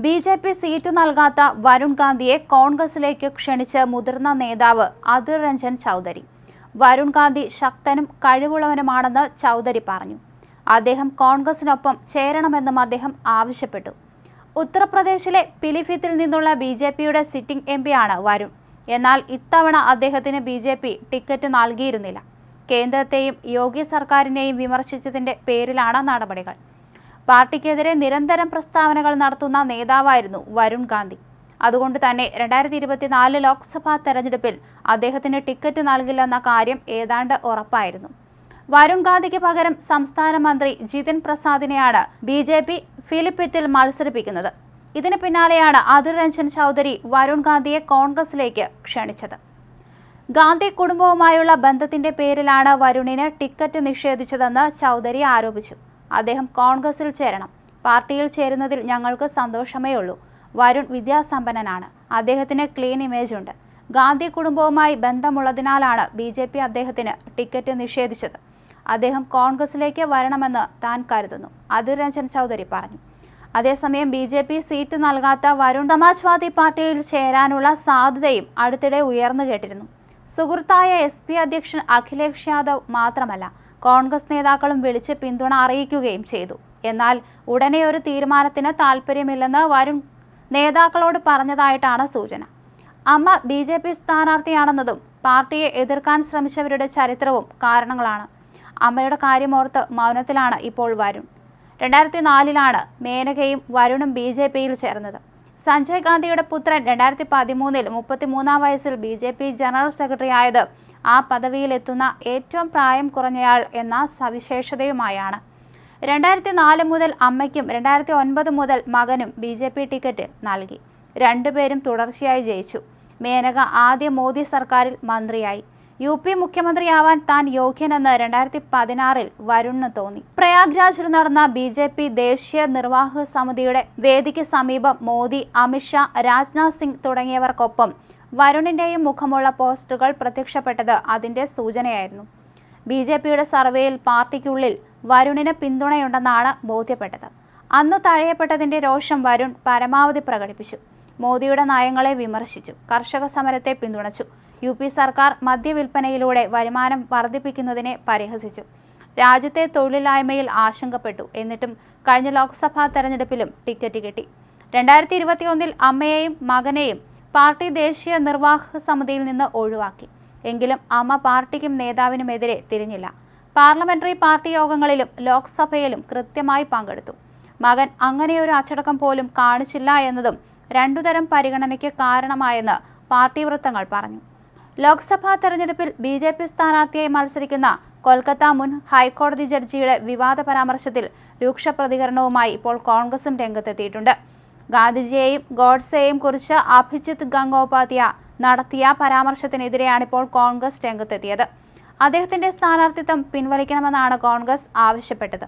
BJP seat നൽകാത്ത വരുൺ ഗാന്ധിയെ കോൺഗ്രസിലേക്ക് ക്ഷണിച്ച് മുതിർന്ന നേതാവ് അധിർ രഞ്ജൻ ചൗധരി. വരുൺ ഗാന്ധി ശക്തനും കഴിവുള്ളവനുമാണെന്ന് ചൗധരി പറഞ്ഞു. അദ്ദേഹം കോൺഗ്രസിനൊപ്പം ചേരണമെന്നും അദ്ദേഹം ആവശ്യപ്പെട്ടു. ഉത്തർപ്രദേശിലെ പിലിഭിത്തിൽ നിന്നുള്ള ബി.ജെ.പിയുടെ സിറ്റിംഗ് എം.പിയാണ് വരുൺ. എന്നാൽ ഇത്തവണ അദ്ദേഹത്തിന് ബി.ജെ.പി ടിക്കറ്റ് നൽകിയിരുന്നില്ല. കേന്ദ്രത്തെയും യോഗി സർക്കാരിനെയും വിമർശിച്ചതിന്റെ പേരിലാണ് നടപടികൾ. പാർട്ടിക്കെതിരെ നിരന്തരം പ്രസ്താവനകൾ നടത്തുന്ന നേതാവായിരുന്നു വരുൺ ഗാന്ധി. അതുകൊണ്ട് തന്നെ 2024 ലോക്സഭാ തെരഞ്ഞെടുപ്പിൽ അദ്ദേഹത്തിന് ടിക്കറ്റ് നൽകില്ലെന്ന കാര്യം ഏതാണ്ട് ഉറപ്പായിരുന്നു. വരുൺ ഗാന്ധിക്ക് പകരം സംസ്ഥാന മന്ത്രി ജിതിൻ പ്രസാദിനെയാണ് ബി.ജെ.പി ഫിലിഭിത്തിൽ മത്സരിപ്പിക്കുന്നത്. ഇതിന് പിന്നാലെയാണ് അധിർ രഞ്ജൻ ചൗധരി വരുൺ ഗാന്ധിയെ കോൺഗ്രസിലേക്ക് ക്ഷണിച്ചത്. ഗാന്ധി കുടുംബവുമായുള്ള ബന്ധത്തിന്റെ പേരിലാണ് വരുണിന് ടിക്കറ്റ് നിഷേധിച്ചതെന്ന് ചൗധരി ആരോപിച്ചു. അദ്ദേഹം കോൺഗ്രസിൽ ചേരണം. പാർട്ടിയിൽ ചേരുന്നതിൽ ഞങ്ങൾക്ക് സന്തോഷമേ ഉള്ളൂ. വരുൺ വിദ്യാസമ്പന്നനാണ്. അദ്ദേഹത്തിന് ക്ലീൻ ഇമേജ് ഉണ്ട്. ഗാന്ധി കുടുംബവുമായി ബന്ധമുള്ളതിനാലാണ് ബി.ജെ.പി അദ്ദേഹത്തിന് ടിക്കറ്റ് നിഷേധിച്ചത്. അദ്ദേഹം കോൺഗ്രസിലേക്ക് വരണമെന്ന് താൻ കരുതുന്നു, അധിർ രഞ്ജൻ ചൗധരി പറഞ്ഞു. അതേസമയം ബി.ജെ.പി സീറ്റ് നൽകാത്ത വരുൺ സമാജ്വാദി പാർട്ടിയിൽ ചേരാനുള്ള സാധ്യതയും അടുത്തിടെ ഉയർന്നു കേട്ടിരുന്നു. സുഹൃത്തായ എസ്.പി അധ്യക്ഷൻ അഖിലേഷ് യാദവ് മാത്രമല്ല, കോൺഗ്രസ് നേതാക്കളും വിളിച്ച് പിന്തുണ അറിയിക്കുകയും ചെയ്തു. എന്നാൽ ഉടനെ ഒരു തീരുമാനത്തിന് താൽപ്പര്യമില്ലെന്ന് വരുൺ നേതാക്കളോട് പറഞ്ഞതായിട്ടാണ് സൂചന. അമ്മ ബി.ജെ.പി സ്ഥാനാർത്ഥിയാണെന്നതും പാർട്ടിയെ എതിർക്കാൻ ശ്രമിച്ചവരുടെ ചരിത്രവും കാരണങ്ങളാണ്. അമ്മയുടെ കാര്യമോർത്ത് മൗനത്തിലാണ് ഇപ്പോൾ വരുൺ. 2004 മേനകയും വരുണും ബി.ജെ.പിയിൽ ചേർന്നത്. സഞ്ജയ് ഗാന്ധിയുടെ പുത്രൻ 2013 33-ാം വയസ്സിൽ ബി.ജെ.പി ജനറൽ സെക്രട്ടറി ആയത് ആ പദവിയിലെത്തുന്ന ഏറ്റവും പ്രായം കുറഞ്ഞയാൾ എന്ന സവിശേഷതയുമായാണ്. 2004 മുതൽ അമ്മയ്ക്കും 2009 മുതൽ മകനും ബി.ജെ.പി ടിക്കറ്റ് നൽകി. രണ്ടുപേരും തുടർച്ചയായി ജയിച്ചു. മേനക ആദ്യ മോദി സർക്കാരിൽ മന്ത്രിയായി. യു.പി മുഖ്യമന്ത്രിയാവാൻ താൻ യോഗ്യനെന്ന് 2016 വരുണിന് തോന്നി. പ്രയാഗ്രാജിൽ നടന്ന ബി.ജെ.പി ദേശീയ നിർവാഹക സമിതിയുടെ വേദിക്ക് സമീപം മോദി, അമിത്ഷാ, രാജ്നാഥ് സിംഗ് തുടങ്ങിയവർക്കൊപ്പം വരുണിന്റെയും മുഖമുള്ള പോസ്റ്ററുകൾ പ്രത്യക്ഷപ്പെട്ടത് അതിന്റെ സൂചനയായിരുന്നു. ബി.ജെ.പിയുടെ സർവേയിൽ പാർട്ടിക്കുള്ളിൽ വരുണിന് പിന്തുണയുണ്ടെന്നാണ് ബോധ്യപ്പെട്ടത്. അന്നു തഴയപ്പെട്ടതിന്റെ രോഷം വരുൺ പരമാവധി പ്രകടിപ്പിച്ചു. മോദിയുടെ നയങ്ങളെ വിമർശിച്ചു. കർഷക സമരത്തെ പിന്തുണച്ചു. യു.പി സർക്കാർ മദ്യവിൽപ്പനയിലൂടെ വരുമാനം വർദ്ധിപ്പിക്കുന്നതിനെ പരിഹസിച്ചു. രാജ്യത്തെ തൊഴിലില്ലായ്മയിൽ ആശങ്കപ്പെട്ടു. എന്നിട്ടും കഴിഞ്ഞ ലോക്സഭാ തെരഞ്ഞെടുപ്പിലും ടിക്കറ്റ് കിട്ടി. 2021 അമ്മയെയും മകനെയും പാർട്ടി ദേശീയ നിർവാഹക സമിതിയിൽ നിന്ന് ഒഴിവാക്കി. എങ്കിലും അമ്മ പാർട്ടിക്കും നേതാവിനുമെതിരെ തിരിഞ്ഞില്ല. പാർലമെന്ററി പാർട്ടി യോഗങ്ങളിലും ലോക്സഭയിലും കൃത്യമായി പങ്കെടുത്തു. മകൻ അങ്ങനെയൊരു അച്ചടക്കം പോലും കാണിച്ചില്ല എന്നതും രണ്ടുതരം പരിഗണനയ്ക്ക് കാരണമായെന്ന് പാർട്ടി വൃത്തങ്ങൾ പറഞ്ഞു. ലോക്സഭാ തെരഞ്ഞെടുപ്പിൽ ബി.ജെ.പി സ്ഥാനാർത്ഥിയായി മത്സരിക്കുന്ന കൊൽക്കത്ത മുൻ ഹൈക്കോടതി ജഡ്ജിയുടെ വിവാദ പരാമർശത്തിൽ രൂക്ഷ പ്രതികരണവുമായി ഇപ്പോൾ കോൺഗ്രസും രംഗത്തെത്തിയിട്ടുണ്ട്. ഗാന്ധിജിയെയും ഗോഡ്സെയെയും കുറിച്ച് അഭിജിത് ഗംഗോപാധ്യായ നടത്തിയ പരാമർശത്തിനെതിരെയാണിപ്പോൾ കോൺഗ്രസ് രംഗത്തെത്തിയത്. അദ്ദേഹത്തിന്റെ സ്ഥാനാർത്ഥിത്വം പിൻവലിക്കണമെന്നാണ് കോൺഗ്രസ് ആവശ്യപ്പെട്ടത്.